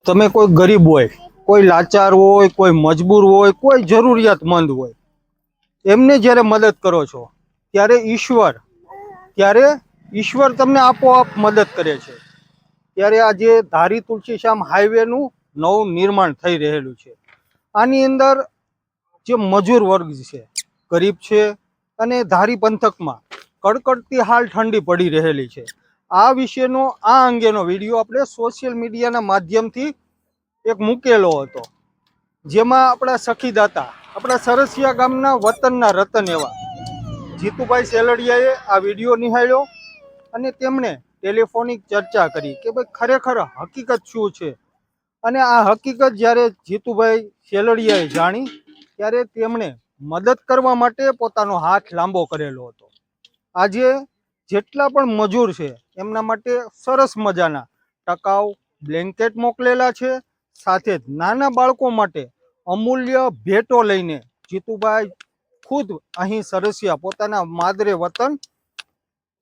તમે કોઈ ગરીબ હોય, કોઈ લાચાર હોય, કોઈ મજબૂર હોય, કોઈ જરૂરિયાતમંદ હોય, એમને જ્યારે મદદ કરો છો ત્યારે ઈશ્વર તમને આપોઆપ મદદ કરે છે। ત્યારે આજે ધારી તુલસીશ્યામ હાઈવેનું નવું નિર્માણ થઈ રહેલું છે। આની અંદર જે મજૂર વર્ગ છે, ગરીબ છે, અને ધારી પંથકમાં કડકડતી હાલ ઠંડી પડી રહેલી છે। આ વિશેનો આ અંગેનો વિડીયો આપણે સોશિયલ મીડિયાના માધ્યમથી એક મૂકેલો હતો, જેમાં આપણા સખીદાતા, આપણા સરસિયા ગામના વતનના રતન એવા જીતુભાઈ સેલડિયાએ આ વિડીયો નિહાળ્યો અને તેમણે ટેલિફોનિક ચર્ચા કરી કે ભાઈ ખરેખર હકીકત શું છે। અને આ હકીકત જ્યારે જીતુભાઈ સેલડિયાએ જાણી ત્યારે તેમણે મદદ કરવા માટે પોતાનો હાથ લાંબો કરેલો હતો। આજે જેટલા પણ મજૂર છે એમના માટે સરસ મજાના ટકાઉ બ્લેન્કેટ મોકલેલા છે, સાથે જ નાના બાળકો માટે અમૂલ્ય ભેટો લઈને જીતુભાઈ ખુદ અહીં સરસિયા પોતાના માદરે વતન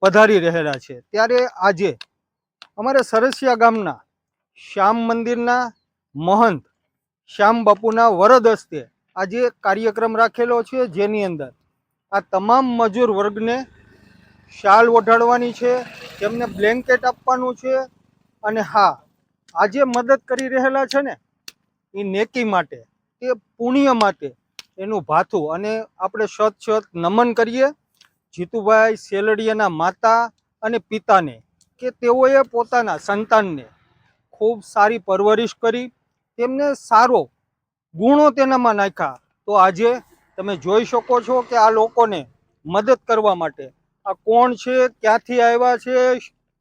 પધારી રહેલા છે। ત્યારે આજે અમારે સરસિયા ગામના શ્યામ મંદિરના મહંત શ્યામ બાપુના વરદ હસ્તે આજે કાર્યક્રમ રાખેલો છે, જેની અંદર આ તમામ મજૂર વર્ગને શાલ ઓઢાડવાની છે, તેમને બ્લેન્કેટ આપવાનું છે। અને હા, આજે મદદ કરી રહેલા છે ને એ નેકી માટે, એ પુણ્ય માટે એનું ભાથું, અને આપણે સત નમન કરીએ જીતુભાઈ સેલડિયાના માતા અને પિતાને કે તેઓએ પોતાના સંતાનને ખૂબ સારી પરવરિશ કરી, તેમને સારો ગુણો તેનામાં નાખ્યા। તો આજે તમે જોઈ શકો છો કે આ લોકોને મદદ કરવા માટે આ કોણ છે, ક્યાંથી આવ્યા છે,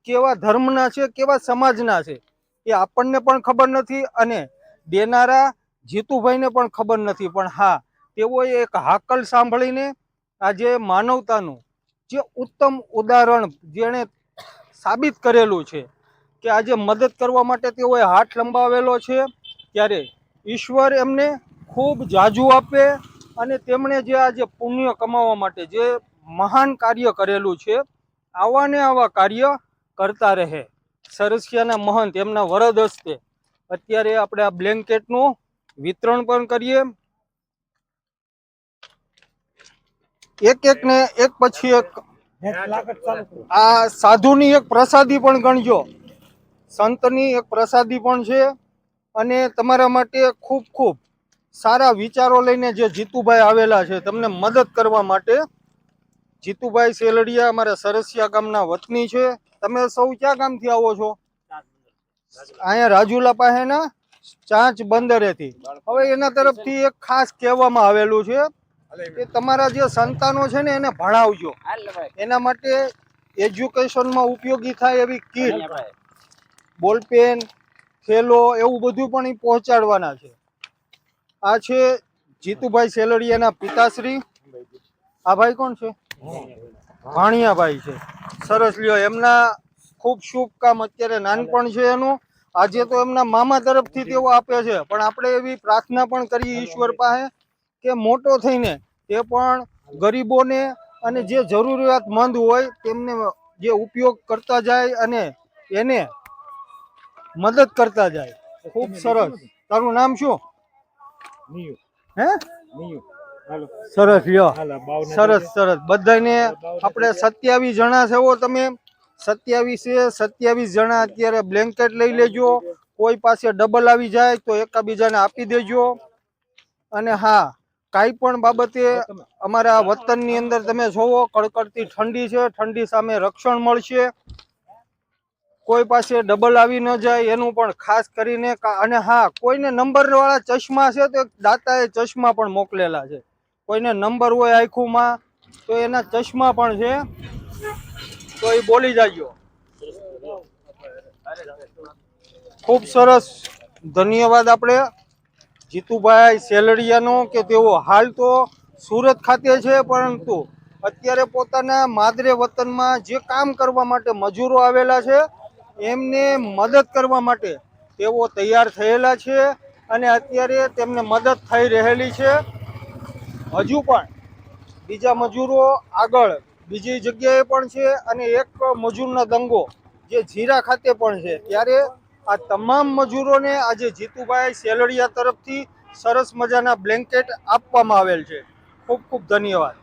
કેવા ધર્મના છે, કેવા સમાજના છે, એ આપણને પણ ખબર નથી અને દેનારા જીતુભાઈને પણ ખબર નથી। પણ હા, તેઓએ એક હાકલ સાંભળીને આજે માનવતાનું જે ઉત્તમ ઉદાહરણ જેણે સાબિત કરેલું છે કે આજે મદદ કરવા માટે તેઓએ હાથ લંબાવેલો છે, ત્યારે ઈશ્વર એમને ખૂબ જાજુ આપે અને તેમણે જે આજે પુણ્ય કમાવા માટે જે મહાન કાર્ય કરેલું છે, આવા ને આવા કાર્ય કરતા રહે। સરસિયાના મહંત એમના વરદ હસ્તે અત્યારે આપણે આ બ્લેન્કેટનું વિતરણ પણ કરીએ। એક એક ને એક પછી એક આ સાધુની એક પ્રસાદી પણ ગણજો, સંતની એક પ્રસાદી પણ છે। અને તમારા માટે ખૂબ ખૂબ સારા વિચારો લઈને જે જીતુભાઈ આવેલા છે તમને મદદ કરવા માટે। જીતુભાઈ સેલડિયા અમારા સરસિયા ગામના વતની છે। તમે સૌ ક્યાં ગામથી આવો છો? અહીંયા રાજુલા પાસેના ચાંચ બંદરેથી। હવે એના તરફથી એક ખાસ કહેવામાં આવેલું છે કે તમારા જે સંતાનો છે ને એને ભણાવજો, એના માટે એજ્યુકેશનમાં ઉપયોગી થાય એવી કીટ, બોલપેન, થેલો, એવું બધું પણ એ પહોંચાડવાના છે। આ છે જીતુભાઈ સેલડિયાના પિતાશ્રી। આ ભાઈ કોણ છે? ભાણિયાભાઈ છે। સરસ લ્યો, એમના ખૂબ શુભ કામ, અત્યારે નાનપણ છે એનું, આજે તો એમના મામા તરફથી તેઓ આપે છે, પણ આપણે એવી પ્રાર્થના પણ કરીએ ઈશ્વર પાસે કે મોટો થઈને તે પણ ગરીબોને અને જે જરૂરિયાતમંદ હોય તેમને જે ઉપયોગ કરતા જાય અને એને મદદ કરતા જાય। ખૂબ સરસ। તારું નામ શું? હે? સરસ લ્યો, સરસ સરસ। બધાને આપણે 27 જણા છો, તમે 27 જણા અત્યારે બ્લેન્કેટ લઈ લેજો, કોઈ પાસે ડબલ આવી જાય તો એકાબીજાને આપી દેજો। અને હા, કાંઈ પણ બાબતે અમારા વતનની અંદર તમે જોવો કડકડતી ઠંડી છે, ઠંડી સામે રક્ષણ મળશે, કોઈ પાસે ડબલ આવી ન જાય એનું પણ ખાસ કરીને। અને હા, કોઈને નંબરવાળા ચશ્મા છે તો દાતાએ ચશ્મા પણ મોકલેલા છે, કોઈને નંબર હોય આંખોમાં તો એના ચશ્મા પણ છે, તો એ બોલી જાજો। ખૂબ સરસ, ધન્યવાદ આપણે જીતુભાઈ સેલડિયાનો કે તેઓ હાલ તો સુરત ખાતે છે, પરંતુ અત્યારે પોતાના માદરે વતનમાં જે કામ કરવા માટે મજૂરો આવેલા છે એમને મદદ કરવા માટે તેઓ તૈયાર થયેલા છે અને અત્યારે તેમને મદદ થઈ રહેલી છે। હજુ પણ બીજા મજૂરો આગળ બીજી જગ્યાએ પણ છે અને એક મજૂરનો દંગો જે જીરા ખાતે પણ છે। ત્યારે આ તમામ મજૂરોને આજે જીતુભાઈ સેલડિયા તરફથી સરસ મજાના બ્લેન્કેટ આપવામાં આવેલ છે. ખૂબ ખૂબ ધન્યવાદ.